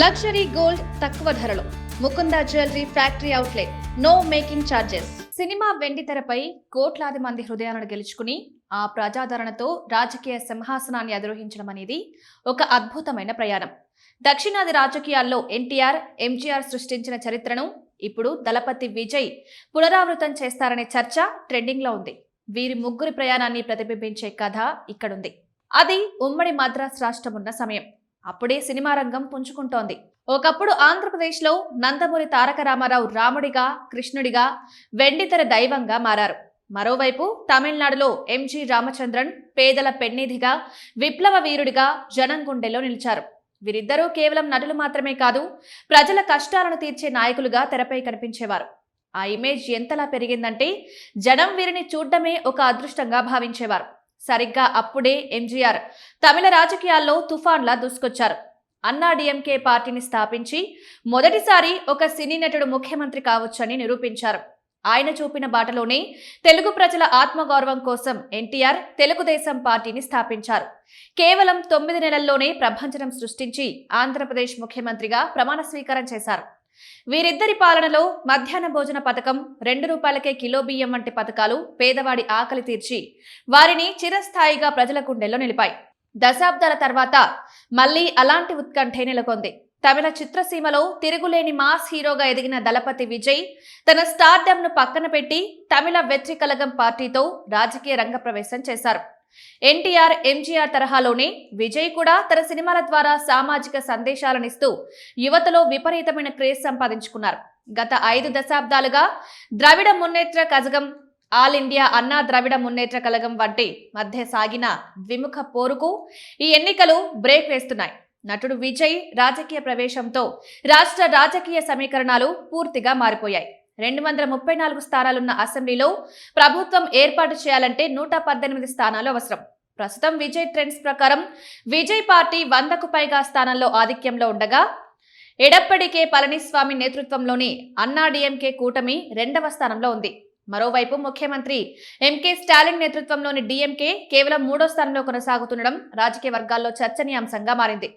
Luxury gold తక్కువ ధరలో Mukunda jewellery factory outlet. No making charges. Cinema వెండితెరపై కోట్లాది మంది హృదయాలను గెలుచుకుని ఆ ప్రజాదరణతో రాజకీయ సింహాసనాన్ని అధిరోహించడం అనేది ఒక అద్భుతమైన ప్రయాణం. దక్షిణాది రాజకీయాల్లో ఎన్టీఆర్, ఎంజీఆర్ సృష్టించిన చరిత్రను ఇప్పుడు దళపతి విజయ్ పునరావృతం చేస్తారనే చర్చ ట్రెండింగ్ లో ఉంది. వీరి ముగ్గురి ప్రయాణాన్ని ప్రతిబింబించే కథ ఇక్కడుంది. అది ఉమ్మడి మద్రాస్ రాష్ట్రం ఉన్న సమయం. అప్పుడే సినిమా రంగం పుంజుకుంటోంది. ఒకప్పుడు ఆంధ్రప్రదేశ్లో నందమూరి తారక రామారావు రాముడిగా, కృష్ణుడిగా, వెండితెర దైవంగా మారారు. మరోవైపు తమిళనాడులో ఎంజి రామచంద్రన్ పేదల పెన్నిధిగా, విప్లవ వీరుడిగా జనం గుండెల్లో నిలిచారు. వీరిద్దరూ కేవలం నటులు మాత్రమే కాదు, ప్రజల కష్టాలను తీర్చే నాయకులుగా తెరపై కనిపించేవారు. ఆ ఇమేజ్ ఎంతలా పెరిగిందంటే జనం వీరిని చూడ్డమే ఒక అదృష్టంగా భావించేవారు. సరిగ్గా అప్పుడే ఎంజీఆర్ తమిళ రాజకీయాల్లో తుఫాన్లా దూసుకొచ్చారు. అన్నా డిఎంకే పార్టీని స్థాపించి మొదటిసారి ఒక సినీ నటుడు ముఖ్యమంత్రి కావచ్చని నిరూపించారు. ఆయన చూపిన బాటలోనే తెలుగు ప్రజల ఆత్మగౌరవం కోసం ఎన్టీఆర్ తెలుగుదేశం పార్టీని స్థాపించారు. కేవలం 9 నెలల్లోనే ప్రభంజనం సృష్టించి ఆంధ్రప్రదేశ్ ముఖ్యమంత్రిగా ప్రమాణ స్వీకారం చేశారు. వీరిద్దరి పాలనలో మధ్యాహ్న భోజన పథకం, 2 రూపాయలకే కిలో బియ్యం వంటి పథకాలు పేదవాడి ఆకలి తీర్చి వారిని చిరస్థాయిగా ప్రజల గుండెల్లో నిలిపాయి. దశాబ్దాల తర్వాత మళ్లీ అలాంటి ఉత్కంఠే నెలకొంది. తమిళ చిత్రసీమలో తిరుగులేని మాస్ హీరోగా ఎదిగిన దళపతి విజయ్ తన స్టార్డమ్ ను పక్కన పెట్టి తమిళ వెట్రి కళగం పార్టీతో రాజకీయ రంగ ప్రవేశం చేశారు. ఎన్టీఆర్, ఎంజీఆర్ తరహాలోనే విజయ్ కూడా తన సినిమాల ద్వారా సామాజిక సందేశాలనిస్తూ యువతలో విపరీతమైన క్రేజ్ సంపాదించుకున్నారు. గత 5 దశాబ్దాలుగా ద్రవిడ మున్నేట్ర కజగం, ఆల్ ఇండియా అన్నా ద్రవిడ మున్నేట్ర కళగం వంటి మధ్య సాగిన ద్విముఖ పోరుకు ఈ ఎన్నికలు బ్రేక్ వేస్తున్నాయి. నటుడు విజయ్ రాజకీయ ప్రవేశంతో రాష్ట్ర రాజకీయ సమీకరణాలు పూర్తిగా మారిపోయాయి. 234 స్థానాలున్న అసెంబ్లీలో ప్రభుత్వం ఏర్పాటు చేయాలంటే 118 స్థానాలు అవసరం. ప్రస్తుతం విజయ్ ట్రెండ్స్ ప్రకారం విజయ్ పార్టీ 100కు పైగా స్థానాల్లో ఆధిక్యంలో ఉండగా, ఎడప్పడికే పళనిస్వామి నేతృత్వంలోని అన్నా డిఎంకే కూటమి 2వ స్థానంలో ఉంది. మరోవైపు ముఖ్యమంత్రి ఎంకే స్టాలిన్ నేతృత్వంలోని డిఎంకే కేవలం 3వ స్థానంలో కొనసాగుతుండడం రాజకీయ వర్గాల్లో చర్చనీయాంశంగా మారింది.